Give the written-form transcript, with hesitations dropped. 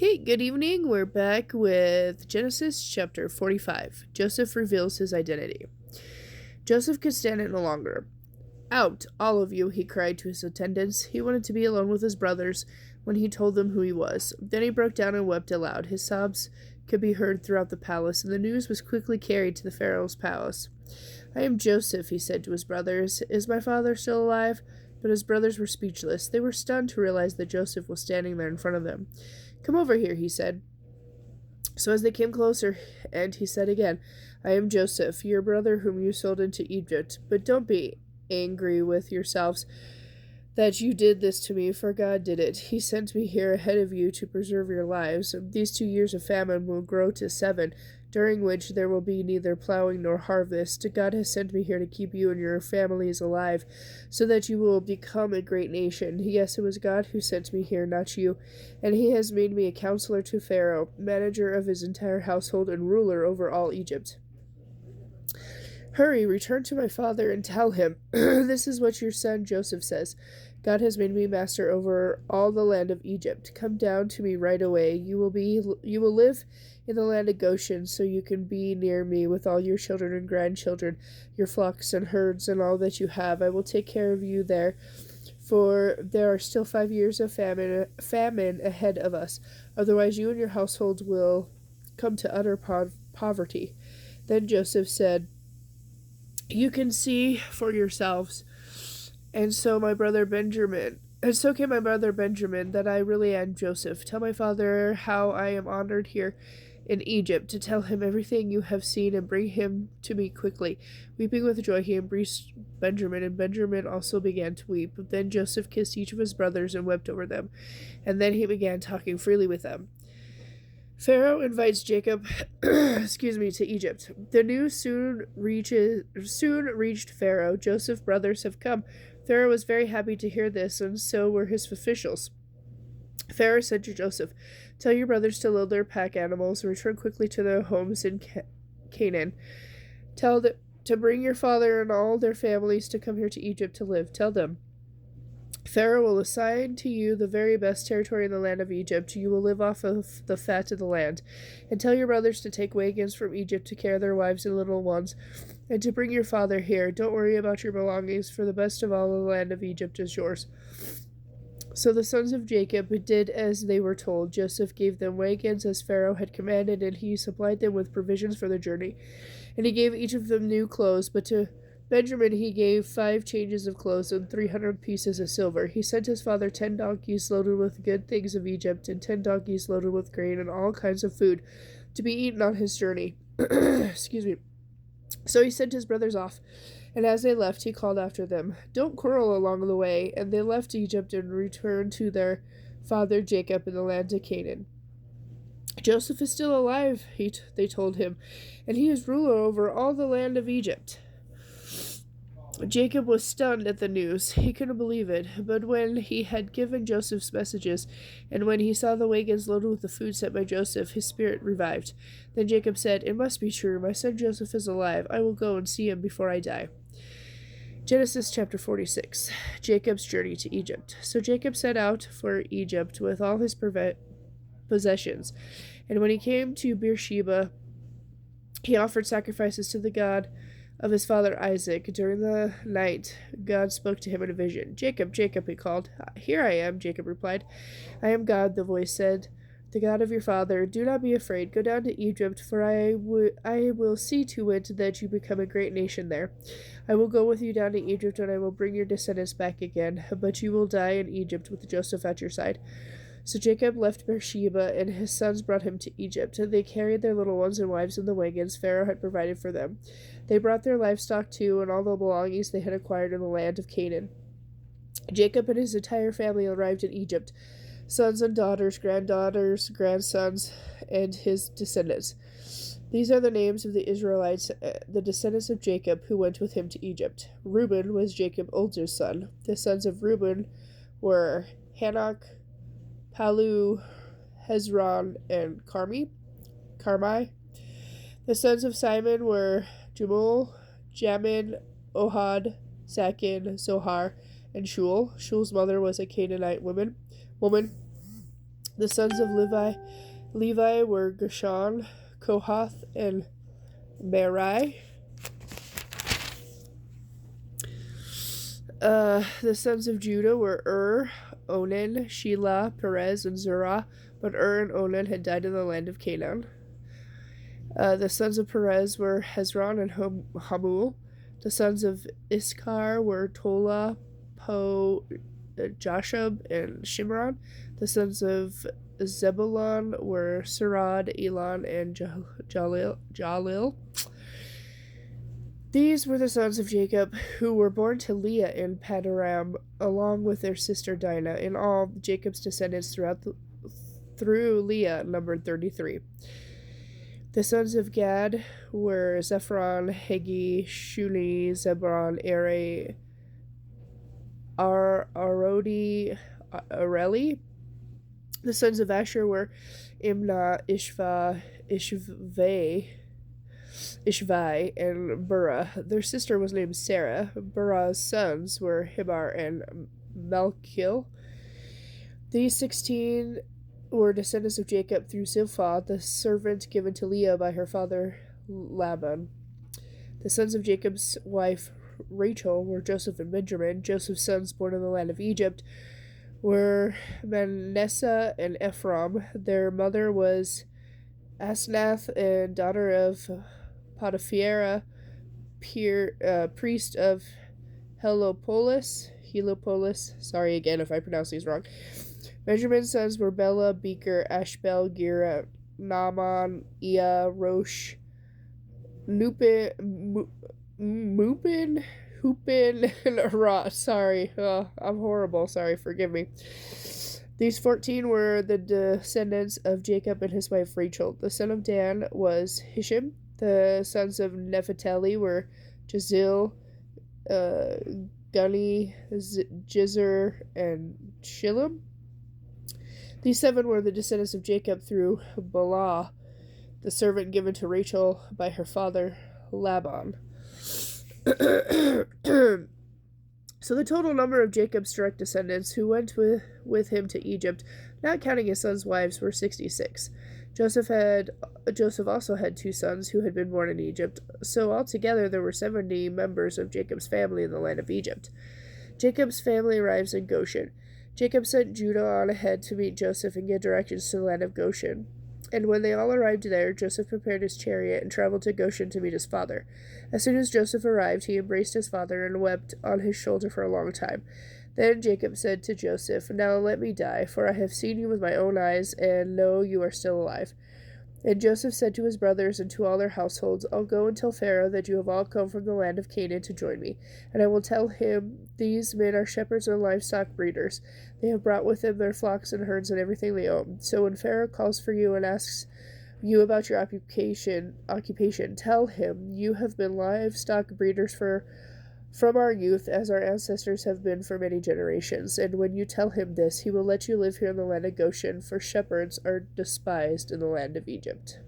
Okay, good evening. We're back with Genesis chapter 45. Joseph reveals his identity. Joseph could stand it no longer. Out, all of you, he cried to his attendants. He wanted to be alone with his brothers when he told them who he was. Then he broke down and wept aloud. His sobs could be heard throughout the palace, and the news was quickly carried to the Pharaoh's palace. I am Joseph, he said to his brothers. Is my father still alive? But his brothers were speechless. They were stunned to realize that Joseph was standing there in front of them. Come over here, he said. So as they came closer, and he said again, I am Joseph, your brother whom you sold into Egypt. But don't be angry with yourselves that you did this to me, for God did it. He sent me here ahead of you to preserve your lives. These 2 years of famine will grow to 7, during which there will be neither plowing nor harvest. God has sent me here to keep you and your families alive, so that you will become a great nation. Yes, it was God who sent me here, not you, and he has made me a counselor to Pharaoh, manager of his entire household, and ruler over all Egypt. Hurry, return to my father and tell him, this is what your son Joseph says. God has made me master over all the land of Egypt. Come down to me right away. You will live in the land of Goshen, so you can be near me with all your children and grandchildren, your flocks and herds, and all that you have. I will take care of you there, for there are still 5 years of famine ahead of us. Otherwise, you and your household will come to utter poverty. Then Joseph said, you can see for yourselves, and so can my brother Benjamin, that I really am Joseph. Tell my father how I am honored here in Egypt, to tell him everything you have seen, and bring him to me quickly. Weeping with joy, he embraced Benjamin, and Benjamin also began to weep. Then Joseph kissed each of his brothers and wept over them, and then he began talking freely with them. Pharaoh invites Jacob to Egypt. The news soon reached Pharaoh. Joseph's brothers have come. Pharaoh was very happy to hear this, and so were his officials. Pharaoh said to Joseph, tell your brothers to load their pack animals and return quickly to their homes in Canaan. Tell them to bring your father and all their families to come here to Egypt to live. Tell them, Pharaoh will assign to you the very best territory in the land of Egypt. You will live off of the fat of the land. And tell your brothers to take wagons from Egypt to carry their wives and little ones, and to bring your father here. Don't worry about your belongings, for the best of all the land of Egypt is yours. So the sons of Jacob did as they were told. Joseph gave them wagons as Pharaoh had commanded, and he supplied them with provisions for their journey. And he gave each of them new clothes, but to Benjamin he gave 5 changes of clothes and 300 pieces of silver. He sent his father 10 donkeys loaded with good things of Egypt, and 10 donkeys loaded with grain and all kinds of food to be eaten on his journey. Excuse me. So he sent his brothers off, and as they left, he called after them, don't quarrel along the way. And they left Egypt and returned to their father Jacob in the land of Canaan. Joseph is still alive, they told him, and he is ruler over all the land of Egypt. Jacob was stunned at the news. He couldn't believe it. But when he had given Joseph's messages, and when he saw the wagons loaded with the food sent by Joseph, his spirit revived. Then Jacob said, it must be true. My son Joseph is alive. I will go and see him before I die. Genesis chapter 46. Jacob's journey to Egypt. So Jacob set out for Egypt with all his possessions. And when he came to Beersheba, he offered sacrifices to the God of his father Isaac. During the night, God spoke to him in a vision. Jacob, Jacob, he called. Here I am, Jacob replied. I am God, the voice said, the God of your father. Do not be afraid. Go down to Egypt, for I will see to it that you become a great nation there. I will go with you down to Egypt, and I will bring your descendants back again, but you will die in Egypt with Joseph at your side. So Jacob left Beersheba, and his sons brought him to Egypt. They carried their little ones and wives in the wagons Pharaoh had provided for them. They brought their livestock too, and all the belongings they had acquired in the land of Canaan. Jacob and his entire family arrived in Egypt, sons and daughters, granddaughters, grandsons, and his descendants. These are the names of the Israelites, the descendants of Jacob, who went with him to Egypt. Reuben was Jacob's oldest son. The sons of Reuben were Hanok, Palu, Hezron, and Carmi. The sons of Simon were Jumul, Jamin, Ohad, Sakin, Zohar, and Shul. Shul's mother was a Canaanite woman. The sons of Levi were Gershon, Kohath, and Merari. The sons of Judah were Onan, Shelah, Perez, and Zerah, but and Onan had died in the land of Canaan. The sons of Perez were Hezron and Hamul. The sons of Issachar were Tola, Jashub, and Shimron. The sons of Zebulun were Sarad, Elon, and Jalil. These were the sons of Jacob, who were born to Leah in Padan-aram, along with their sister Dinah. In all, Jacob's descendants through Leah numbered 33. The sons of Gad were Zephron, Hegi, Shuni, Zebron, Eri, Arodi, Areli. The sons of Asher were Imnah, Ishvai, and Burah. Their sister was named Sarah. Burah's sons were Hibar and Malkil. These 16 were descendants of Jacob through Zilpah, the servant given to Leah by her father Laban. The sons of Jacob's wife Rachel were Joseph and Benjamin. Joseph's sons born in the land of Egypt were Manasseh and Ephraim. Their mother was Asnath, and daughter of Potipharah, priest of Helopolis. Sorry again if I pronounce these wrong. Benjamin's sons were Bela, Becher, Ashbel, Gira, Naaman, Ea, Rosh, Mupin, Hupin, and Arah. Sorry, I'm horrible. Sorry, forgive me. These 14 were the descendants of Jacob and his wife Rachel. The son of Dan was Hisham. The sons of Nephtali were Jazil, Guni, Jizer, and Shillam. These 7 were the descendants of Jacob through Bala, the servant given to Rachel by her father Laban. So the total number of Jacob's direct descendants who went with him to Egypt, not counting his sons' wives, were 66. Joseph also had 2 sons who had been born in Egypt, so altogether there were 70 members of Jacob's family in the land of Egypt. Jacob's family arrives in Goshen. Jacob sent Judah on ahead to meet Joseph and give directions to the land of Goshen. And when they all arrived there, Joseph prepared his chariot and traveled to Goshen to meet his father. As soon as Joseph arrived, he embraced his father and wept on his shoulder for a long time. Then Jacob said to Joseph, "Now let me die, for I have seen you with my own eyes, and know you are still alive." And Joseph said to his brothers and to all their households, "I'll go and tell Pharaoh that you have all come from the land of Canaan to join me. And I will tell him, these men are shepherds and livestock breeders. They have brought with them their flocks and herds and everything they own. So when Pharaoh calls for you and asks you about your occupation, tell him, you have been livestock breeders from our youth, as our ancestors have been for many generations. And when you tell him this, he will let you live here in the land of Goshen, for shepherds are despised in the land of Egypt."